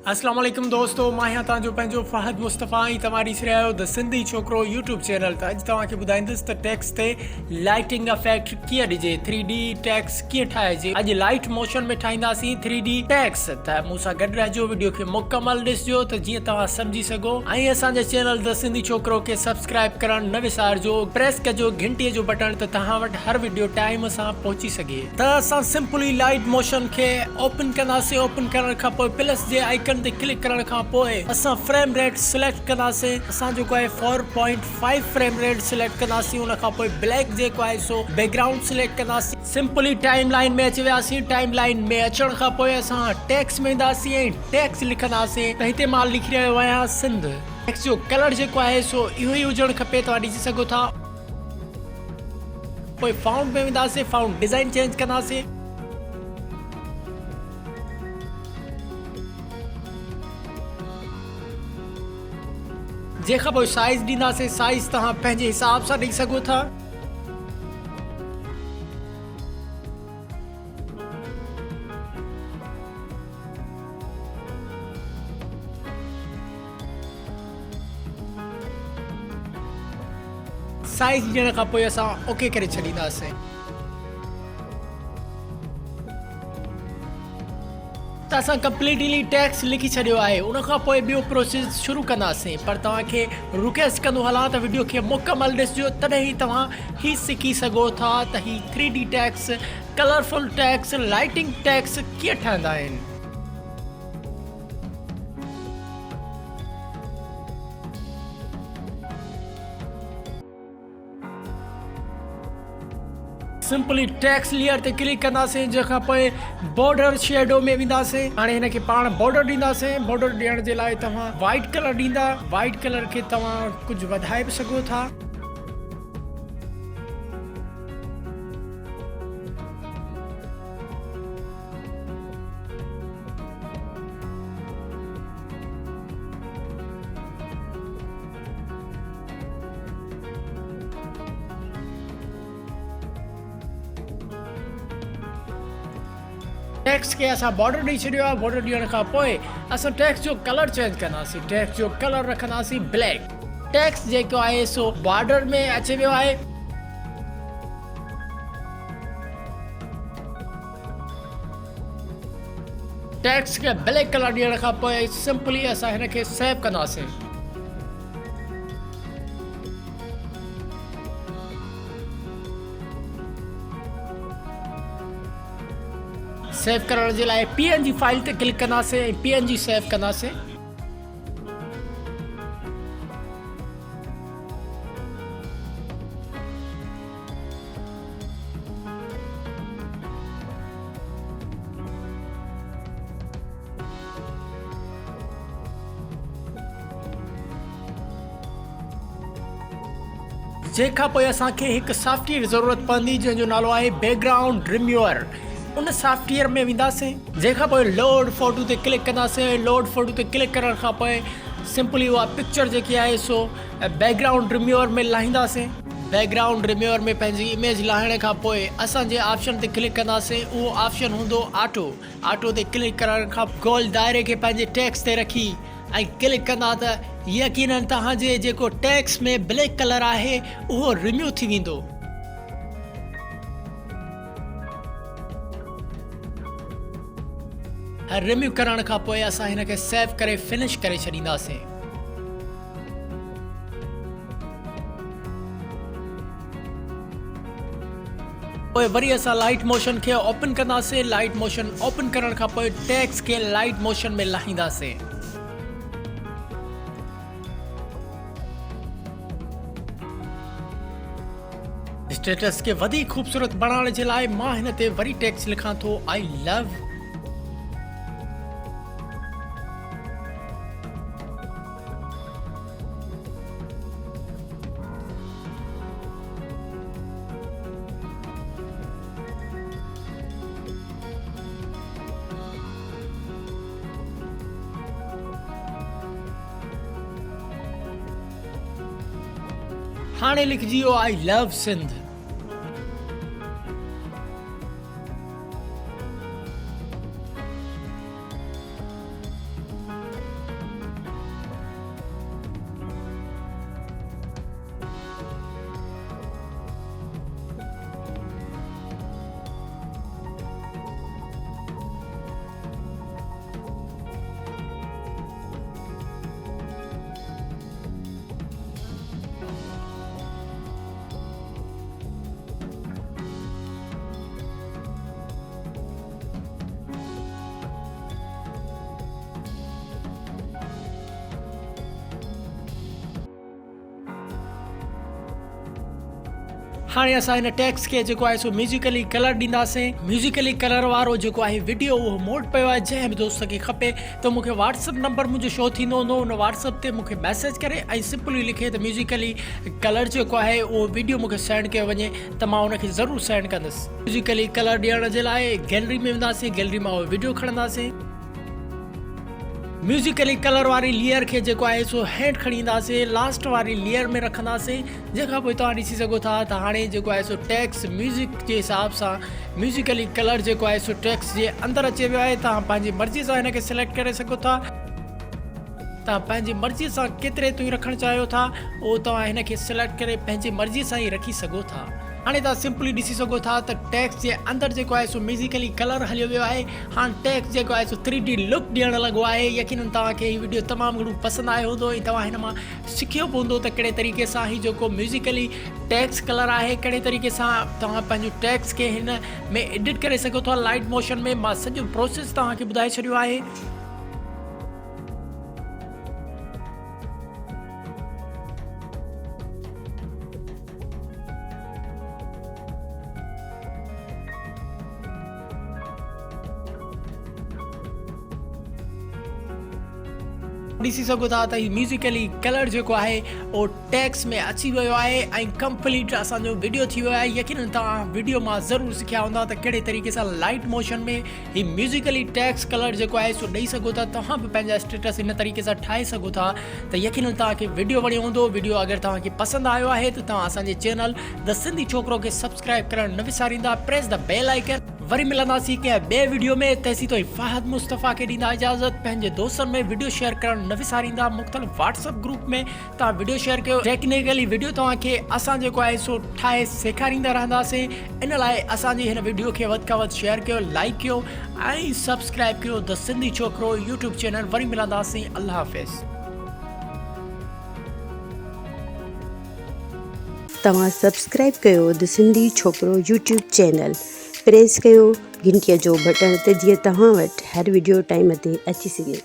अस्सलाम वालेकुम दोस्तों, मां आहियां तव्हांजो पंहिंजो फ़हद मुस्तफ़ा ऐं तव्हां ॾिसी रहिया आहियो द सिंधी छोकिरो यूट्यूब चैनल। त अॼु तव्हांखे ॿुधाईंदुसि त टेक्स्ट ते लाइटिंग इफेक्ट कीअं ॾिजे, 3D टेक्स्ट कीअं ठाहिजे। अॼु लाइट मोशन में ठाहींदासीं 3D टेक्स्ट। त मूंसां गॾु रहिजो, वीडियो खे मुकमल ॾिसजो त जीअं तव्हां सम्झी सघो ऐं असांजे चैनल द सिंधी छोकिरो खे सब्सक्राइब करणु न विसारिजो। प्रेस कजो घंटीअ जो बटन त तव्हां वटि हर वीडियो टाइम सां पहुची सघे। त असां सिंपली लाइट मोशन खे ओपन कंदासीं। ओपन करण खां पोइ प्लस जे आइकन ते क्लिक करण खां पोइ असां फ्रेम रेट सिलेक्ट कंदासीं। असां जेको आहे 4.5 फ्रेम रेट सिलेक्ट कंदासीं। उन खां पोइ ब्लैक जेको आहे सो बैकग्राउंड सिलेक्ट कंदासीं। सिंपली टाइम लाइन में अची वियासीं। टाइम लाइन में अचण खां पोइ असां टेक्स्ट में ईंदासीं ऐं टेक्स्ट लिखंदासीं। त हिते मां लिखी रहियो आहियां सिंध। टेक्स्ट जो कलर जेको आहे सो इहो ई हुजणु खपे, तव्हां ॾिसी सघो था। पोइ फाउंट में वेंदासीं, फाउंट डिज़ाइन चेंज कंदासीं। जंहिंखां पोइ साइज़ ॾींदासीं। साइज़ तव्हां पंहिंजे हिसाब सां ॾेई सघो था। साइज़ ॾियण खां पोइ असां ओके करे छॾींदासीं। त असां कंप्लीटली टेक्स्ट लिखी छॾियो आहे। उन खां पोइ ॿियो प्रोसेस शुरू कंदासीं, पर तव्हांखे रिक्वेस्ट कंदो हलां त वीडियो खे मुकमल ॾिसजो, तॾहिं ई तव्हां ही सिखी सघो था त ही 3D text, colourful text, lighting text कीअं ठहंदा आहिनि। सिंपली टेक्स्ट लेयर ते क्लिक कंदासीं। जंहिंखां पोइ बॉर्डर शेडो में वेंदासीं। हाणे हिन खे पाण बॉर्डर ॾींदासीं। बॉर्डर ॾियण जे लाइ तव्हां वाइट कलर ॾींदा। वाइट कलर खे तव्हां कुझु वधाए बि सघो था। टेक्स्ट खे असां बॉर्डर ॾेई छॾियो आहे। बॉर्डर ॾियण खां पोइ असां टेक्स्ट जो कलर चेंज कंदासीं। टेक्स्ट जो कलर रखंदासीं ब्लैक। टेक्स्ट जेको आहे सो बॉर्डर में अची वियो आहे। टेक्स्ट खे ब्लैक कलर ॾियण खां पोइ सिंपली असां हिन खे सेव कंदासीं। सेव करण जे लाइ PNG फाइल ते क्लिक कंदासीं ऐं PNG सेव कंदासीं। जंहिंखां पोइ असांखे हिकु सॉफ्टवेयर ज़रूरत पवंदी जंहिंजो नालो आहे बैकग्राउंड रिम्यूअर। उन सॉफ्टवेयर में वेंदासीं। जंहिंखां पोइ लोड फोटो ते क्लिक कंदासीं। लोड फोटो ते क्लिक करण खां पोइ सिंपली उहा पिक्चर जेकी आहे सो बैकग्राउंड रिम्यूअर में लाहींदासीं। बैकग्राउंड रिम्यूअर में पंहिंजी इमेज लाहिण खां पोइ असांजे ऑप्शन ते क्लिक कंदासीं। उहो ऑप्शन हूंदो ऑटो। ऑटो ते क्लिक करण खां गोल दायरे खे पंहिंजे टेक्स्ट ते रखी ऐं क्लिक कंदा त यकीनन तव्हांजे जेको टेक्स्ट में ब्लैक कलर आहे उहो रिम्यू थी वेंदो। रिम्यू करण खां पोइ असां हिन खे सेव करे फिनिश करे छॾींदासीं। पोइ वरी असां लाइट मोशन खे ओपन कंदासीं। लाइट मोशन ओपन करण खां पोइ टेक्स्ट खे लाइट मोशन में लाहींदासीं। स्टेटस खे वधीक खूबसूरत बनाइण जे लाइ मां हिन ते वरी टेक्स्ट लिखां थो, आई लव। हाणे लिखिजियो आई लव सिंध। हाणे असां हिन टेक्स्ट खे जेको आहे सो म्यूज़िकली कलर ॾींदासीं। म्यूज़िकली कलर वारो जेको आहे वीडियो उहो मोड पियो आहे। जंहिं बि दोस्त खे खपे त मूंखे व्हाट्सअप नंबर मुंहिंजो शो थींदो हूंदो, उन व्हाट्सअप ते मूंखे मैसेज करे ऐं सिंपली लिखे त म्यूज़िकली कलर जेको आहे उहो वीडियो मूंखे सेंड कयो वञे त मां उनखे ज़रूरु सेंड कंदुसि। म्यूज़िकली कलर ॾियण जे लाइ गैलरी में वेंदासीं, गैलरी मां उहो वीडियो खणंदासीं। म्यूज़िकली कलर वारी लेयर खे जेको आहे सो हेठि खणी ईंदासीं, लास्ट वारी लेयर में रखंदासीं। जंहिंखां पोइ तव्हां ॾिसी सघो था त हाणे जेको आहे सो टेक्स्ट म्यूज़िक जे हिसाब सां म्यूज़िकली कलर जेको आहे सो टेक्स्ट जे अंदरि अची वियो आहे। तव्हां पंहिंजी मर्ज़ी सां हिनखे सिलेक्ट करे सघो था। तव्हां पंहिंजी मर्ज़ी सां केतिरे ताईं रखणु चाहियो था उहो तव्हां हिनखे सिलेक्ट करे पंहिंजी मर्ज़ी सां ई रखी सघो था। हाणे तव्हां सिंपली ॾिसी सघो था त टेक्स्ट जे अंदरि जेको आहे सो म्यूज़िकली कलर हलियो वियो आहे। हाणे टेक्स्ट जेको आहे सो 3D लुक ॾियणु लॻो आहे। यकीनन तव्हांखे हीउ वीडियो तमामु घणो पसंदि आयो हूंदो ऐं तव्हां हिन मां सिखियो बि हूंदो त कहिड़े तरीक़े सां हीउ जेको म्यूज़िकली टेक्स्ट कलर आहे कहिड़े तरीक़े सां तव्हां पंहिंजो टेक्स्ट खे हिन में एडिट करे सघो था। लाइट मोशन में मां सॼो प्रोसेस तव्हांखे ॿुधाए छॾियो आहे। ॾिसी सघो था त हीउ म्यूज़िकली कलर जेको आहे उहो टेक्स्ट में अची वियो आहे ऐं कंप्लीट असांजो वीडियो थी वियो आहे। यकीनन तव्हां वीडियो मां ज़रूरु सिखिया हूंदा त कहिड़े तरीक़े सां लाइट मोशन में हीउ म्यूज़िकली टेक्स्ट कलर जेको आहे सो ॾेई सघो था। तव्हां बि पंहिंजा स्टेटस हिन तरीक़े सां ठाहे सघो था। त यकीनन तव्हांखे वीडियो वणियो हूंदो। वीडियो अगरि तव्हांखे पसंदि आयो आहे त तव्हां असांजे चैनल द सिंधी छोकिरो खे सब्सक्राइब करणु न विसारींदा। Press the bell icon. वरी मिलंदासीं कंहिं ॿिए वीडियो में। तेसीं ताईं फ़हद मुस्तफ़ा खे ॾींदा इजाज़त। पंहिंजे दोस्तनि में वीडियो शेयर करणु न विसारींदा। मुख़्तलिफ़ व्हाट्सअप ग्रुप में तव्हां वीडियो शेयर कयो। टेक्निकली वीडियो तव्हांखे असां जेको आहे सो ठाहे सेखारींदा रहंदासीं। इन लाइ असांजी हिन वीडियो खे वधि खां वधि शेयर कयो, लाइक कयो ऐं सब्सक्राइब कयो द सिंधी छोकिरो यूट्यूब चैनल। वरी मिलंदासीं। अल्लाह हाफ़िज़। तव्हां सब्सक्राइब कयो द सिंधी छोकिरो यूट्यूब चैनल। प्रेस कयो घंटीअ जो बटण त जीअं तव्हां वटि हर वीडियो टाइम ते अची सघे।